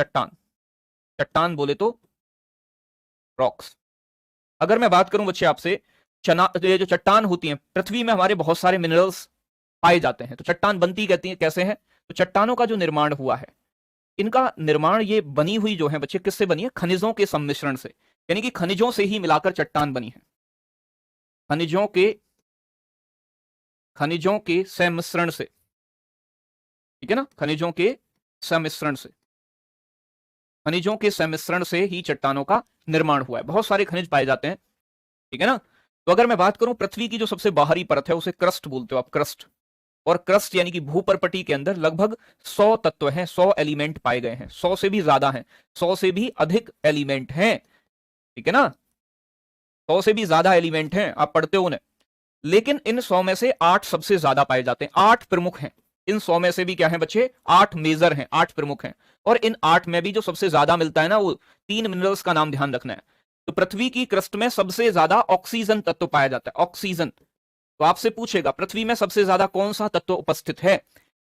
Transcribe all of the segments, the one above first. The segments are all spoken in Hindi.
चट्टान, चट्टान बोले तो रॉक्स। अगर मैं बात करूं बच्चे आपसे, ये जो चट्टान होती है, पृथ्वी में हमारे बहुत सारे मिनरल्स पाए जाते हैं, तो चट्टान बनती कहती है कैसे है? तो चट्टानों का जो निर्माण हुआ है, इनका निर्माण, ये बनी हुई जो है बच्चे किससे बनी है? खनिजों के सम्मिश्रण से, यानी कि खनिजों से ही मिलाकर चट्टान बनी है। खनिजों के सम्मिश्रण से, ठीक है ना, खनिजों के सम्मिश्रण से, खनिजों के सम्मिश्रण से ही चट्टानों का निर्माण हुआ है। बहुत सारे खनिज पाए जाते हैं, ठीक है ना। तो अगर मैं बात करूं पृथ्वी की जो सबसे बाहरी परत है, उसे क्रस्ट बोलते हो आप, क्रस्ट। और क्रस्ट यानी कि भूपरपटी के अंदर लगभग 100 तत्व हैं, 100 एलिमेंट पाए गए हैं, 100 से भी ज्यादा हैं, 100 से भी अधिक एलिमेंट हैं, ठीक है ना, 100 से भी ज्यादा एलिमेंट हैं, आप पढ़ते हो उन्हें। लेकिन इन 100 में से 8 सबसे ज्यादा पाए जाते हैं, 8 प्रमुख हैं। इन 100 में से भी क्या है बच्चे? 8 मेजर हैं, 8 प्रमुख हैं। और इन 8 में भी जो सबसे ज्यादा मिलता है ना, वो 3 मिनरल्स का नाम ध्यान रखना है। तो पृथ्वी की क्रस्ट में सबसे ज्यादा ऑक्सीजन तत्व पाया जाता है, ऑक्सीजन। तो आपसे पूछेगा पृथ्वी में सबसे ज्यादा कौन सा तत्व उपस्थित है?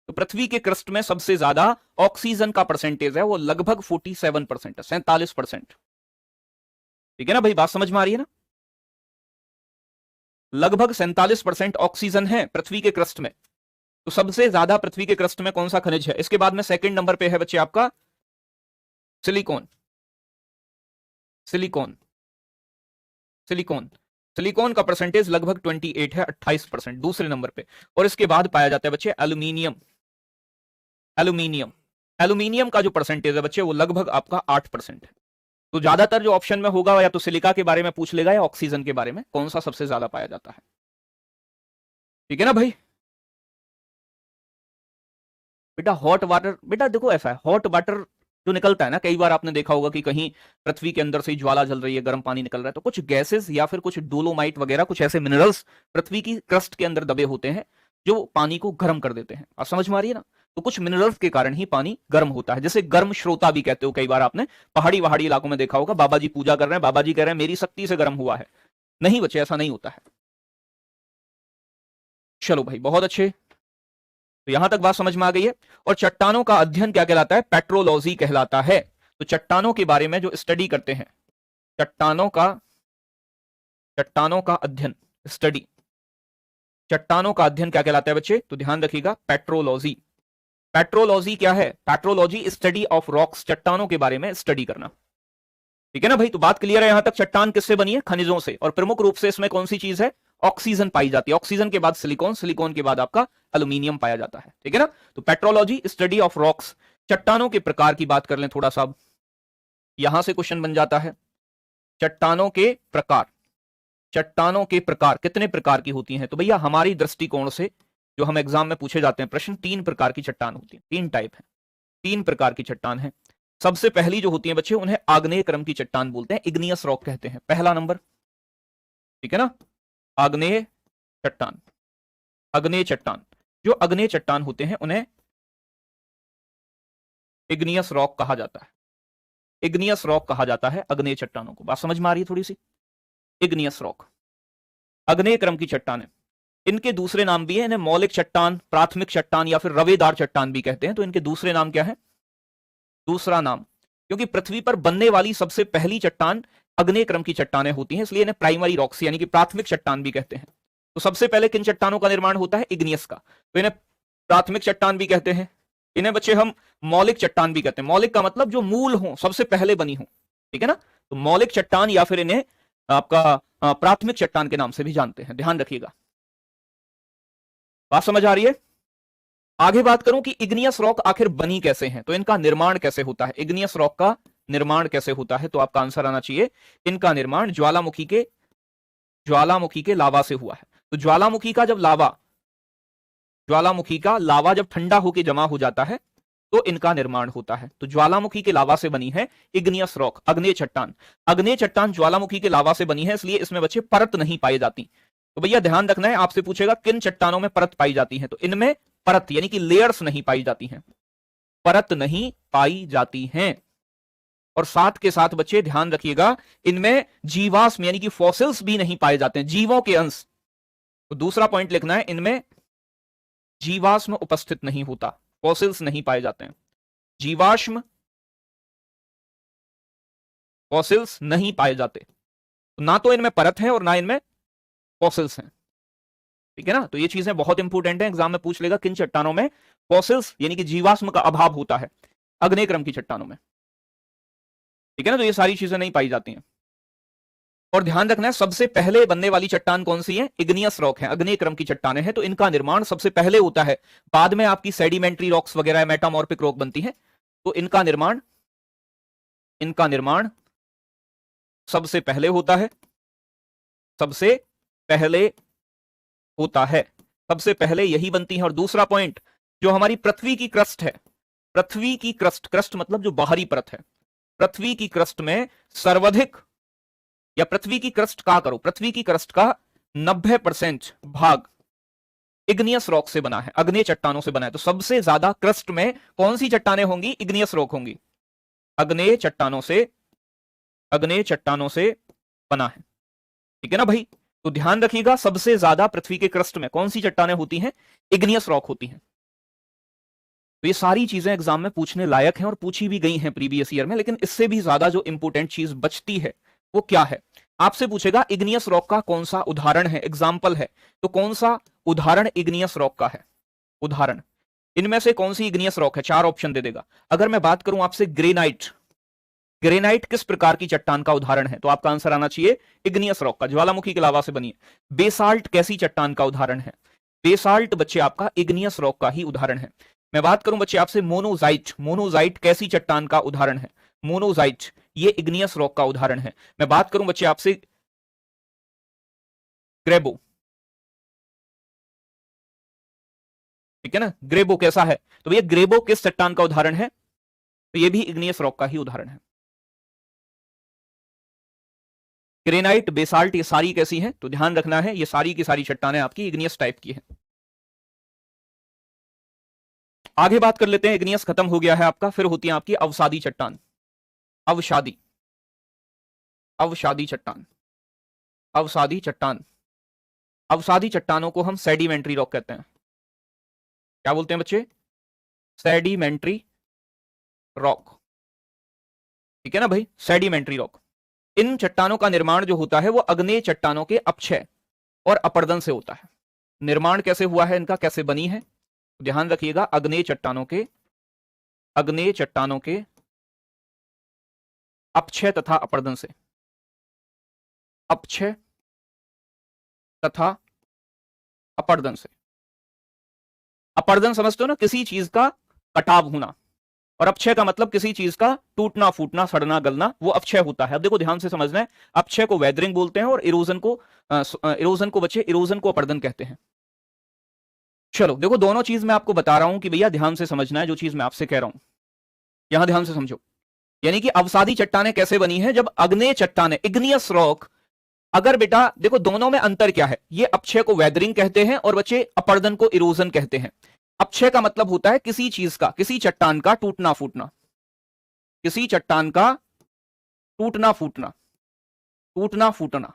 तो पृथ्वी के क्रस्ट में सबसे ज्यादा ऑक्सीजन का परसेंटेज है, वो लगभग 47% है, 47%। ठीक है ना भाई, बात समझ में आ रही है ना? लगभग 47% ऑक्सीजन है पृथ्वी के क्रस्ट में। तो सबसे ज्यादा पृथ्वी के क्रस्ट में कौन सा खनिज है? इसके बाद में सेकंड नंबर पे है बच्चे आपका सिलिकॉन। सिलिकॉन, सिलिकॉन, सिलिकॉन का परसेंटेज लगभग 28 है, 28% दूसरे नंबर पे। और इसके बाद पाया जाता है बच्चे एल्यूमिनियम। एल्यूमिनियम, एल्यूमिनियम का जो परसेंटेज है बच्चे, वो लगभग आपका 8% है। तो ज्यादातर जो ऑप्शन में होगा, या तो सिलिका के बारे में पूछ लेगा या ऑक्सीजन के बारे में, कौन सा सबसे ज्यादा पाया जाता है। ठीक है ना भाई? बेटा हॉट वाटर, बेटा देखो ऐसा है, हॉट वाटर जो निकलता है ना, कई बार आपने देखा होगा कि कहीं पृथ्वी के अंदर से ज्वाला जल रही है, गर्म पानी निकल रहा है, तो कुछ गैसेस या फिर कुछ डोलोमाइट वगैरह, कुछ ऐसे मिनरल्स पृथ्वी की क्रस्ट के अंदर दबे होते हैं जो पानी को गर्म कर देते हैं। आप समझ में आ रही है ना? तो कुछ मिनरल्स के कारण ही पानी गर्म होता है, जैसे गर्म श्रोता भी कहते हो। कई बार आपने पहाड़ी वहाड़ी इलाकों में देखा होगा, बाबा जी पूजा कर रहे हैं, बाबा जी कह रहे हैं मेरी शक्ति से गर्म हुआ है। नहीं बच्चे, ऐसा नहीं होता है। चलो भाई, बहुत अच्छे, तो यहां तक बात समझ में आ गई है। और चट्टानों का अध्ययन क्या कहलाता है? पेट्रोलॉजी कहलाता है। तो चट्टानों के बारे में जो स्टडी करते हैं, चट्टानों का अध्ययन, स्टडी, चट्टानों का अध्ययन क्या कहलाता है बच्चे? तो ध्यान रखिएगा, पेट्रोलॉजी। पेट्रोलॉजी क्या है? पेट्रोलॉजी स्टडी ऑफ रॉक्स, चट्टानों के बारे में स्टडी करना। ठीक है ना भाई? तो बात क्लियर है यहां तक। चट्टान किससे बनी है? खनिजों से। और प्रमुख रूप से इसमें कौन सी चीज है? ऑक्सीजन पाई जाती है। ऑक्सीजन के बाद सिलिकॉन, सिलिकॉन के बाद आपका एल्यूमिनियम पाया जाता है। ठीक है ना? तो पेट्रोलॉजी स्टडी ऑफ रॉक्स। चट्टानों के प्रकार की बात कर लें थोड़ा सा, यहां से क्वेश्चन बन जाता है। चट्टानों के प्रकार, चट्टानों के प्रकार कितने प्रकार की होती हैं? तो भैया हमारी दृष्टिकोण से जो हम एग्जाम में पूछे जाते हैं प्रश्न, 3 प्रकार की चट्टान होती है, 3 टाइप है, 3 प्रकार की चट्टान है। सबसे पहली जो होती है बच्चे, उन्हें आग्नेय क्रम की चट्टान बोलते हैं, इग्नियस रॉक कहते हैं, पहला नंबर। ठीक है ना? आग्नेय चट्टान, अग्नेय चट्टान। जो अग्नेय चट्टान होते हैं उन्हें इग्नियस रॉक कहा जाता है। इग्नियस रॉक कहा जाता है अग्नेय चट्टानों को। बात समझ में आ रही है थोड़ी सी? इग्नियस रॉक, अग्नेय क्रम की चट्टान है। इनके दूसरे नाम भी है, इन्हें मौलिक चट्टान, प्राथमिक चट्टान या फिर रवेदार चट्टान भी कहते हैं। तो इनके दूसरे नाम क्या है? दूसरा नाम, क्योंकि पृथ्वी पर बनने वाली सबसे पहली चट्टान अग्नेय क्रम की चट्टानें होती हैं, इसलिए इन्हें प्राइमरी रॉक्स यानी कि प्राथमिक चट्टान भी कहते हैं। तो सबसे पहले किन चट्टानों का निर्माण होता है? इग्नियस का। तो इन्हें प्राथमिक चट्टान भी कहते हैं। इन्हें बच्चे हम मौलिक चट्टान भी कहते हैं। मौलिक का मतलब जो मूल हो, सबसे पहले बनी हो। ठीक है ना? तो मौलिक चट्टान या फिर इन्हें आपका प्राथमिक चट्टान के नाम से भी जानते हैं, ध्यान रखिएगा। बात समझ आ रही है? आगे बात करूं कि इग्नियस रॉक आखिर बनी कैसे हैं, तो इनका निर्माण कैसे होता है, इग्नियस रॉक का निर्माण कैसे होता है, तो आपका आंसर आना चाहिए, इनका निर्माण ज्वालामुखी के लावा से हुआ है। तो ज्वालामुखी का लावा जब ठंडा होकर जमा हो जाता है तो इनका निर्माण होता है। तो ज्वालामुखी के लावा से बनी है इग्नियस रॉक, अग्नेय चट्टान। अग्नेय चट्टान ज्वालामुखी के लावा से बनी है, इसलिए इसमें बच्चे परत नहीं पाई जाती। तो भैया ध्यान रखना है, आपसे पूछेगा किन चट्टानों में परत पाई जाती है, तो इनमें परत यानी कि लेयर्स नहीं पाई जाती हैं, परत नहीं पाई जाती हैं। और साथ के साथ बच्चे ध्यान रखिएगा, इनमें जीवाश्म यानी कि फॉसिल्स भी नहीं पाए जाते हैं, जीवों के अंश। तो दूसरा पॉइंट लिखना है, इनमें जीवाश्म उपस्थित नहीं होता, फॉसिल्स नहीं पाए जाते हैं। जीवाश्म फॉसिल्स नहीं पाए जाते, ना तो इनमें परत है और ना इनमें फॉसिल्स हैं। ठीक है ना, तो ये चीजें बहुत इंपॉर्टेंट है, एग्जाम में पूछ लेगा किन चट्टानों में फॉसिल्स यानी कि जीवाश्म का अभाव होता है, अग्नेय क्रम की चट्टानों में। ठीक है ना, तो ये सारी चीजें नहीं पाई जाती हैं। और ध्यान रखना है सबसे पहले बनने वाली चट्टान कौन सी है, इग्नियस रॉक है, अग्नेय क्रम की चट्टानें हैं, तो इनका निर्माण सबसे पहले होता है, बाद में आपकी सेडिमेंट्री रॉक्स वगैरह मेटामॉर्फिक रॉक बनती है, तो इनका निर्माण सबसे पहले होता है, सबसे पहले होता है, सबसे पहले यही बनती है। और दूसरा पॉइंट, जो हमारी पृथ्वी की क्रस्ट है, पृथ्वी की क्रस्ट मतलब जो बाहरी परत है, पृथ्वी की क्रस्ट में सर्वाधिक, या पृथ्वी की क्रस्ट का करो, पृथ्वी की क्रस्ट का 90% भाग इग्नियस रॉक से बना है, अग्नेय चट्टानों से बना है। तो सबसे ज्यादा क्रस्ट में कौन सी चट्टानें होंगी, इग्नियस रॉक होंगी, अग्नेय चट्टानों से बना है। ठीक है ना भाई, तो ध्यान रखिएगा सबसे ज्यादा पृथ्वी के क्रस्ट में कौन सी चट्टानें होती हैं, इग्नियस रॉक होती हैं। तो ये सारी चीजें एग्जाम में पूछने लायक हैं और पूछी भी गई हैं प्रीवियस ईयर में, लेकिन इससे भी ज्यादा जो इंपॉर्टेंट चीज बचती है वो क्या है, आपसे पूछेगा इग्नियस रॉक का कौन सा उदाहरण है, एग्जाम्पल है, तो कौन सा उदाहरण इग्नियस रॉक का है, उदाहरण इनमें से कौन सी इग्नियस रॉक है, 4 ऑप्शन दे देगा। अगर मैं बात करूं आपसे ग्रेनाइट, ग्रेनाइट किस प्रकार की चट्टान का उदाहरण है, तो आपका आंसर आना चाहिए इग्नियस रॉक का, ज्वालामुखी के लावा से बनी है। बेसाल्ट कैसी चट्टान का उदाहरण है, बेसाल्ट बच्चे आपका इग्नियस रॉक का ही उदाहरण है। मैं बात करूं बच्चे आपसे मोनोजाइट, मोनोजाइट कैसी चट्टान का उदाहरण है, मोनोजाइट ये इग्नियस रॉक का उदाहरण है। मैं बात करूं बच्चे आपसे ग्रेबो, ठीक है ना, ग्रेबो कैसा है, तो भैया ग्रेबो किस चट्टान का उदाहरण है, तो ये भी इग्नियस रॉक का ही उदाहरण है। ग्रेनाइट, बेसाल्ट ये सारी कैसी हैं, तो ध्यान रखना है ये सारी की सारी चट्टानें आपकी इग्नियस टाइप की हैं। आगे बात कर लेते हैं, इग्नियस खत्म हो गया है आपका, फिर होती है आपकी अवसादी चट्टान, अवसादी, अवसादी चट्टान, अवसादी चट्टान, अवसादी चट्टानों को हम सेडिमेंट्री रॉक कहते हैं। क्या बोलते हैं बच्चे, सेडिमेंट्री रॉक। ठीक है ना भाई, सेडिमेंट्री रॉक। इन चट्टानों का निर्माण जो होता है वो अग्नेय चट्टानों के अपक्षय और अपर्दन से होता है। निर्माण कैसे हुआ है इनका, कैसे बनी है, ध्यान रखिएगा, अग्नेय चट्टानों के अपक्षय तथा अपर्दन से, अपक्षय तथा अपर्दन से। अपर्दन समझते हो ना, किसी चीज का कटाव होना, और अपक्षय का मतलब किसी चीज का टूटना फूटना सड़ना गलना, वो अपक्षय होता है। अब देखो ध्यान से समझना है, अपक्षय को वेदरिंग बोलते हैं और इरोजन को बच्चे इरोजन को अपर्दन कहते हैं। चलो देखो, दोनों चीज मैं आपको बता रहा हूं कि भैया ध्यान से समझना है जो चीज मैं आपसे कह रहा हूं, यहां ध्यान से समझो। यानी कि अवसादी चट्टानें कैसे बनी है, जब अग्नेय चट्टानें, इग्नियस रॉक, अगर बेटा देखो दोनों में अंतर क्या है, ये अपक्षय को वेदरिंग कहते हैं और बच्चे अपर्दन को इरोजन कहते हैं। अपक्षय का मतलब होता है किसी चीज का, किसी चट्टान का टूटना फूटना, किसी चट्टान का टूटना फूटना, टूटना फूटना।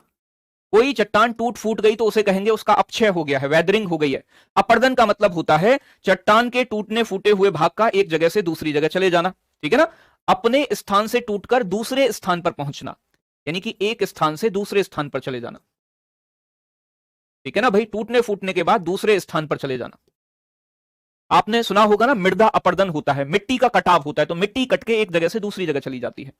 कोई चट्टान टूट फूट गई तो उसे कहेंगे उसका अपक्षय हो गया है, वेदरिंग हो गई है। अपर्दन का मतलब होता है चट्टान के टूटने फूटे हुए भाग का एक जगह से दूसरी जगह चले जाना। ठीक है ना, अपने स्थान से टूटकर दूसरे स्थान पर पहुंचना, यानी कि एक स्थान से दूसरे स्थान पर चले जाना। ठीक है ना भाई, टूटने फूटने के बाद दूसरे स्थान पर चले जाना। आपने सुना होगा ना, मृदा अपर्दन होता है, मिट्टी का कटाव होता है, तो मिट्टी कट के एक जगह से दूसरी जगह चली जाती है।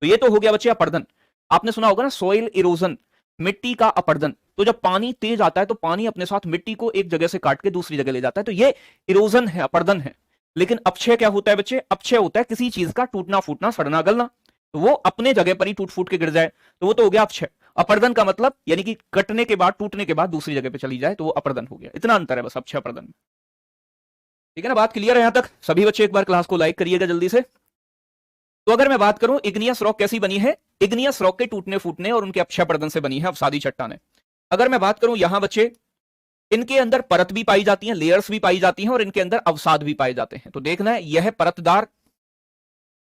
तो ये तो हो गया बच्चे अपर्दन। आपने सुना होगा ना सॉइल इरोजन, मिट्टी का अपर्दन, तो जब पानी तेज आता है तो पानी अपने साथ मिट्टी को एक जगह से काट के दूसरी जगह ले जाता है, तो ये इरोजन है, अपर्दन है। लेकिन अपक्षय क्या होता है बच्चे, अपक्षय होता है किसी चीज का टूटना फूटना सड़ना गलना, तो वो अपने जगह पर ही टूट फूट के गिर जाए, तो वो तो हो गया अपक्षय। अपर्दन का मतलब यानी कि कटने के बाद, टूटने के बाद दूसरी जगह पे चली जाए, तो वो अपर्दन हो गया। इतना अंतर है बस अपक्षय अपर्दन में। ठीक है ना, बात क्लियर है यहां तक? सभी बच्चे एक बार क्लास को लाइक करिएगा जल्दी से। तो अगर मैं बात करूं इग्नियस रॉक कैसी बनी है, इग्नियस रॉक के टूटने फूटने और उनके अपक्षय अपर्दन से बनी है अवसादी चट्टानें। अगर मैं बात करूं यहां बच्चे, इनके अंदर परत भी पाई जाती है, लेयर्स भी पाई जाती हैं, और इनके अंदर अवसाद भी पाए जाते हैं। तो देखना है, यह परतदार,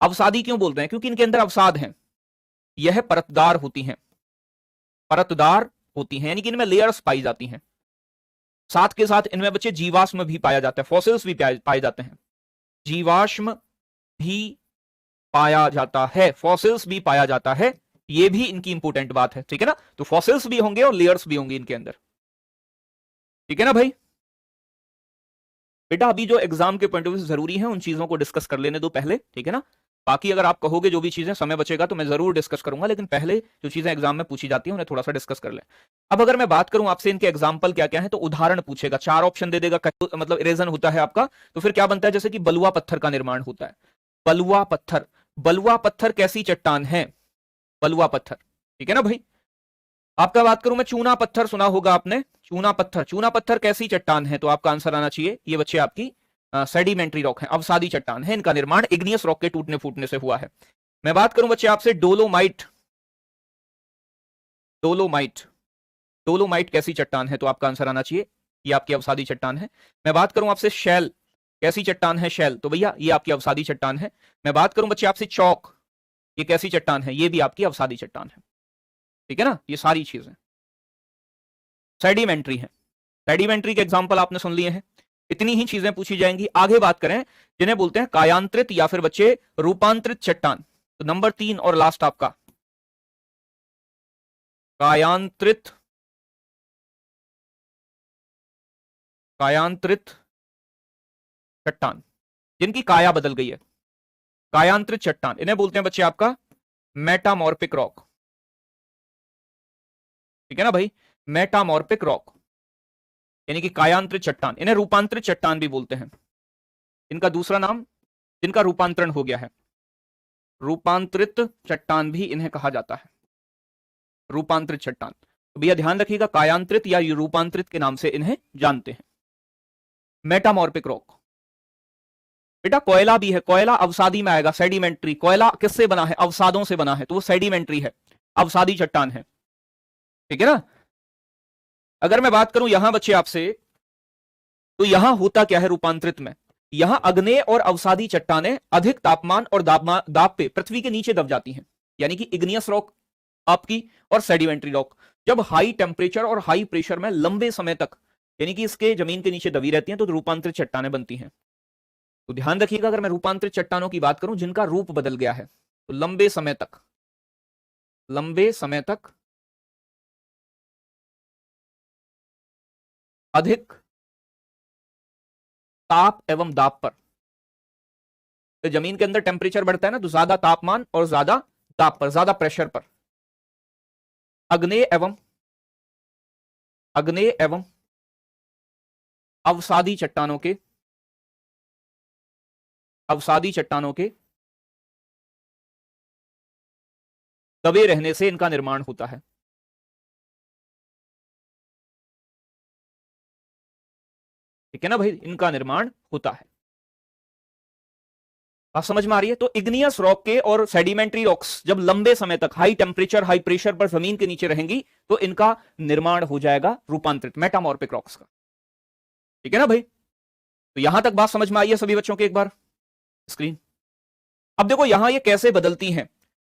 अवसादी क्यों बोलते हैं, क्योंकि इनके अंदर अवसाद हैं, यह परतदार होती हैं, परतदार होती हैं, यानी कि इनमें लेयर्स पाई जाती हैं। साथ के साथ इनमें बच्चे जीवाश्म भी पाया जाता है, फॉसिल्स भी पाए जाते हैं, जीवाश्म भी पाया जाता है, फॉसिल्स भी पाया जाता है, ये भी इनकी इंपोर्टेंट बात है, ठीक है ना। तो फॉसिल्स भी होंगे और लेयर्स भी होंगे इनके अंदर, ठीक है ना भाई। बेटा अभी जो एग्जाम के पॉइंट ऑफ व्यू से जरूरी है उन चीजों को डिस्कस कर लेने दो पहले, ठीक है ना। बाकी अगर आप कहोगे जो भी चीजें समय बचेगा तो मैं जरूर डिस्कस करूंगा, लेकिन पहले जो चीजें एग्जाम में पूछी जाती है उन्हें थोड़ा सा डिस्कस कर लें। अब अगर मैं बात करूं आपसे इनके एग्जाम्पल क्या क्या है, तो उदाहरण पूछेगा, 4 ऑप्शन दे देगा, मतलब इरेजन होता है आपका, तो फिर क्या बनता है, जैसे कि बलुआ पत्थर का निर्माण होता है। बलुआ पत्थर, बलुआ पत्थर कैसी चट्टान है, बलुआ पत्थर, ठीक है ना भाई। आपका बात करूं मैं, चूना पत्थर सुना होगा आपने, चूना पत्थर, चूना पत्थर कैसी चट्टान है, तो आपका आंसर आना चाहिए ये बच्चे आपकी सेडिमेंट्री रॉक है, अवसादी चट्टान है, इनका निर्माण इग्नियस रॉक के टूटने फूटने से हुआ है। मैं बात करूं बच्चे आपसे डोलोमाइट, डोलोमाइट, डोलोमाइट कैसी चट्टान है, तो आपका आंसर आना चाहिए ये आपकी अवसादी चट्टान है। मैं बात करूं आपसे शैल, कैसी चट्टान है शैल, तो भैया ये आपकी अवसादी चट्टान है। मैं बात करूं बच्चे आपसे चौक, ये कैसी चट्टान है, ये भी आपकी अवसादी चट्टान है, ठीक है ना। ये सारी चीजें सेडिमेंट्री है, सेडिमेंट्री के एग्जांपल आपने सुन लिए हैं। इतनी ही चीजें पूछी जाएंगी। आगे बात करें जिन्हें बोलते हैं कायांतरित या फिर बच्चे रूपांतरित चट्टान, तो नंबर 3 और लास्ट आपका कायांतरित, कायांतरित चट्टान, जिनकी काया बदल गई है, कायांतरित चट्टान, इन्हें बोलते हैं बच्चे आपका मेटामॉर्फिक रॉक, ठीक है ना भाई, मेटामॉर्फिक रॉक, यानी कि कायांतरित चट्टान। इन्हें रूपांतरित चट्टान भी बोलते हैं, इनका दूसरा नाम, जिनका रूपांतरण हो गया है, रूपांतरित चट्टान भी इन्हें कहा जाता है, रूपांतरित चट्टान। तो भैया ध्यान रखिएगा, कायांतरित या रूपांतरित के नाम से इन्हें जानते हैं। मेटामॉर्फिक रॉक, बेटा कोयला भी है, कोयला अवसादी में आएगा, सेडिमेंट्री। कोयला किससे बना है, अवसादों से बना है, तो वो सेडिमेंट्री है, अवसादी चट्टान है, ठीक है ना। अगर मैं बात करूं यहां बच्चे आपसे, तो यहां होता क्या है रूपांतरित में, यहां अग्नेय और अवसादी चट्टानें अधिक तापमान और दाब पे पृथ्वी के नीचे दब जाती हैं, यानी कि इग्नियस रॉक आपकी और सेडिमेंट्री रॉक जब हाई टेम्परेचर और हाई प्रेशर में लंबे समय तक, यानी कि इसके जमीन के नीचे दबी रहती हैं, तो रूपांतरित चट्टानें बनती हैं। तो ध्यान रखिएगा, अगर मैं रूपांतरित चट्टानों की बात करूं जिनका रूप बदल गया है, तो लंबे समय तक, लंबे समय तक अधिक ताप एवं दाब पर, तो जमीन के अंदर टेम्परेचर बढ़ता है ना, तो ज्यादा तापमान और ज्यादा दाब पर, ज्यादा प्रेशर पर, अग्नेय एवं, अग्नेय एवं अवसादी चट्टानों के, अवसादी चट्टानों के दबे रहने से इनका निर्माण होता है, ठीक है ना भाई, इनका निर्माण होता है। बात समझ में आ रही है। तो इग्नियस रॉक के और सेडिमेंट्री रॉक्स जब लंबे समय तक हाई टेम्परेचर हाई प्रेशर पर जमीन के नीचे रहेंगी, तो इनका निर्माण हो जाएगा रूपांतरित मेटामॉर्फिक रॉक्स का, ठीक है ना भाई। तो यहां तक बात समझ में आई है सभी बच्चों के, एक बार स्क्रीन। अब देखो यहां ये कैसे बदलती हैं,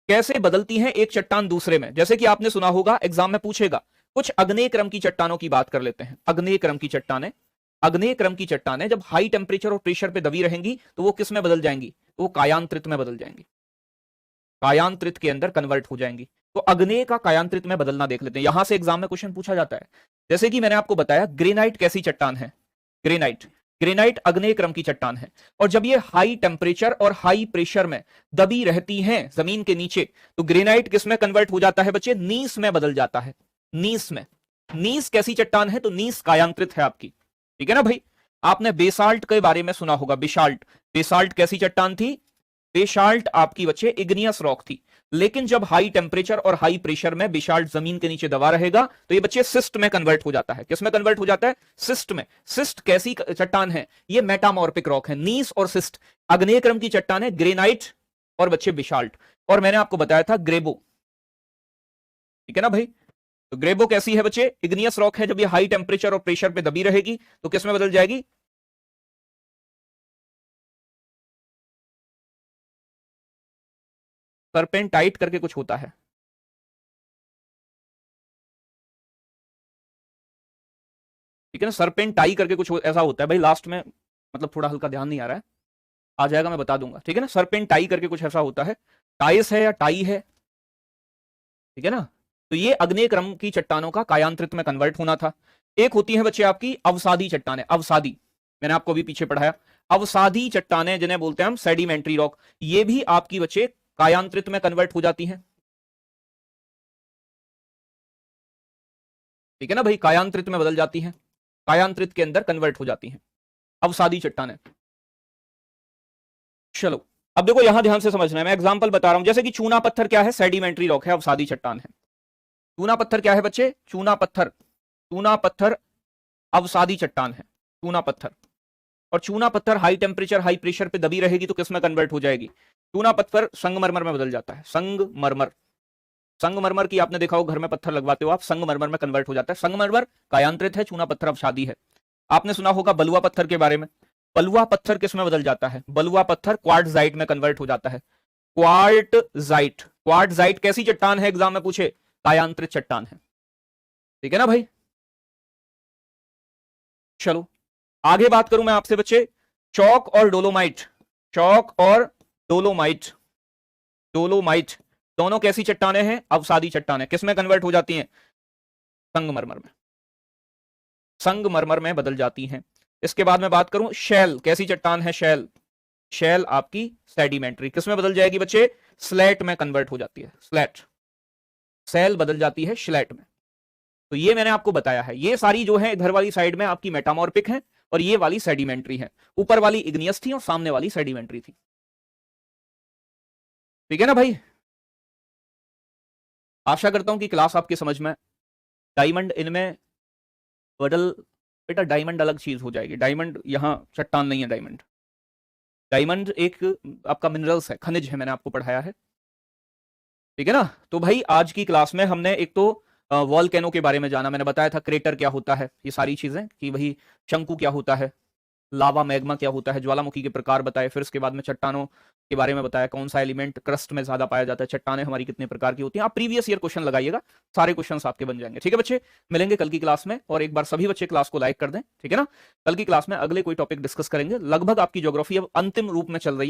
कैसे बदलती हैं एक चट्टान दूसरे में, जैसे कि आपने सुना होगा एग्जाम में पूछेगा, कुछ अग्नेय क्रम की चट्टानों की बात कर लेते हैं। अग्नेय क्रम की चट्टानें, अग्नेय क्रम की चट्टानें जब हाई टेम्परेचर और प्रेशर पे दबी रहेंगी तो वो किस में बदल जाएंगी, वो कायांतरित में बदल जाएंगी, कायांतरित के अंदर कन्वर्ट हो जाएंगी। तो अग्नेय का कायांतरित में बदलना देख लेते हैं, यहां से एग्जाम में क्वेश्चन पूछा जाता है। जैसे कि मैंने आपको बताया ग्रेनाइट कैसी चट्टान है, ग्रेनाइट, ग्रेनाइट अग्नेय क्रम की चट्टान है, और जब ये हाई टेम्परेचर और हाई प्रेशर में दबी रहती हैं जमीन के नीचे, तो ग्रेनाइट किस में कन्वर्ट हो जाता है बच्चे, नीस में बदल जाता है, नीस में। नीस कैसी चट्टान है, तो नीस कायांतरित है आपकी, ठीक है ना भाई। आपने बेसाल्ट के बारे में सुना होगा, बेसाल्ट, बेसाल्ट कैसी चट्टान थी, बेसाल्ट आपकी बच्चे इग्नियस रॉक थी, लेकिन जब हाई टेम्परेचर और हाई प्रेशर में बेसाल्ट जमीन के नीचे दबा रहेगा तो ये बच्चे सिस्ट में कन्वर्ट हो जाता है, किस में कन्वर्ट हो जाता है, सिस्ट में। सिस्ट कैसी चट्टान है, ये मेटामॉर्फिक रॉक है, नीस और सिस्ट अग्नेय क्रम की चट्टान है, ग्रेनाइट और बच्चे बेसाल्ट। और मैंने आपको बताया था ग्रेबो, ठीक है ना भाई। तो ग्रेबो कैसी है बच्चे, इग्नियस रॉक है, जब ये हाई टेम्परेचर और प्रेशर पे दबी रहेगी तो किस में बदल जाएगी, सरपेंटाइट करके कुछ होता है, ठीक है ना, सरपेंटाई करके कुछ ऐसा होता है भाई, लास्ट में मतलब थोड़ा हल्का ध्यान नहीं आ रहा है, आ जाएगा, मैं बता दूंगा, ठीक है ना। सर्पेंटाई करके कुछ ऐसा होता है, टाइस है या टाई है, ठीक है ना। तो ये अग्नेय क्रम की चट्टानों का कायांतरित में कन्वर्ट होना था। एक होती है बच्चे आपकी अवसादी चट्टानें, अवसादी, मैंने आपको भी पीछे पढ़ाया, अवसादी चट्टानें जिन्हें बोलते हैं हम सेडिमेंट्री रॉक, ये भी आपकी बच्चे कायांतरित में कन्वर्ट हो जाती हैं, ठीक है ना भाई, कायांतरित में बदल जाती हैं, कायांतरित के अंदर कन्वर्ट हो जाती हैं अवसादी चट्टानें। चलो अब देखो यहां ध्यान से समझना है, मैं एग्जांपल बता रहा हूं, जैसे कि चूना पत्थर क्या है, सेडिमेंट्री रॉक है, अवसादी चट्टान है। चूना पत्थर क्या है बच्चे, चूना पत्थर, चूना पत्थर अवसादी चट्टान है, चूना पत्थर। और चूना पत्थर हाई टेम्परेचर हाई प्रेशर पे दबी रहेगी तो किस में कन्वर्ट हो जाएगी, चूना पत्थर संगमरमर में बदल जाता है, संगमरमर, संगमरमर की आपने देखा हो घर में पत्थर लगवाते हो आप, संगमरमर में कन्वर्ट हो जाता है। संगमरमर कायांतरित है, चूना पत्थर अवसादी है। आपने सुना होगा बलुआ पत्थर के बारे में, बलुआ पत्थर किस में बदल जाता है, बलुआ पत्थर क्वार्टजाइट में कन्वर्ट हो जाता है, क्वार्टजाइट, क्वार्टजाइट कैसी चट्टान है, एग्जाम में पूछे, कायांतरित चट्टान है, ठीक है ना भाई। चलो आगे बात करूं मैं आपसे बच्चे, चौक और डोलोमाइट, चौक और डोलोमाइट, डोलोमाइट दोनों कैसी चट्टानें हैं, अवसादी चट्टानें, किसमें कन्वर्ट हो जाती हैं, संगमरमर में, संगमरमर में बदल जाती हैं। इसके बाद में बात करूं शैल, कैसी चट्टान है शैल, शैल आपकी सेडिमेंट्री, किसमें बदल जाएगी बच्चे, स्लेट में कन्वर्ट हो जाती है, स्लेट, शैल बदल जाती है स्लेट में। तो ये मैंने आपको बताया है, ये सारी जो है इधर वाली साइड में आपकी मेटामॉर्फिक है और ये वाली सेडिमेंट्री है, ऊपर वाली इग्नियस थी और सामने वाली सेडिमेंट्री थी, ठीक है ना भाई। आशा करता हूं कि क्लास आपकी समझ में, डायमंड इनमें बदल, बेटा डायमंड अलग चीज हो जाएगी, डायमंड यहां चट्टान नहीं है, डायमंड, डायमंड एक आपका मिनरल्स है, खनिज है, मैंने आपको पढ़ाया है, ठीक है ना। तो भाई आज की क्लास में हमने एक तो वॉल्केनो के बारे में जाना, मैंने बताया था क्रेटर क्या होता है, ये सारी चीजें कि वही शंकु क्या होता है, लावा मैग्मा क्या होता है, ज्वालामुखी के प्रकार बताए, फिर उसके बाद में चट्टानों के बारे में बताया, कौन सा एलिमेंट क्रस्ट में ज्यादा पाया जाता है, चट्टानें हमारी कितने प्रकार की होती हैं। आप प्रीवियस ईयर क्वेश्चन लगाइएगा, सारे क्वेश्चंस आपके बन जाएंगे, ठीक है बच्चे। मिलेंगे कल की क्लास में, और एक बार सभी बच्चे क्लास को लाइक कर दें, ठीक है ना। कल की क्लास में अगले कोई टॉपिक डिस्कस करेंगे, लगभग आपकी ज्योग्राफी अब अंतिम रूप में चल रही है।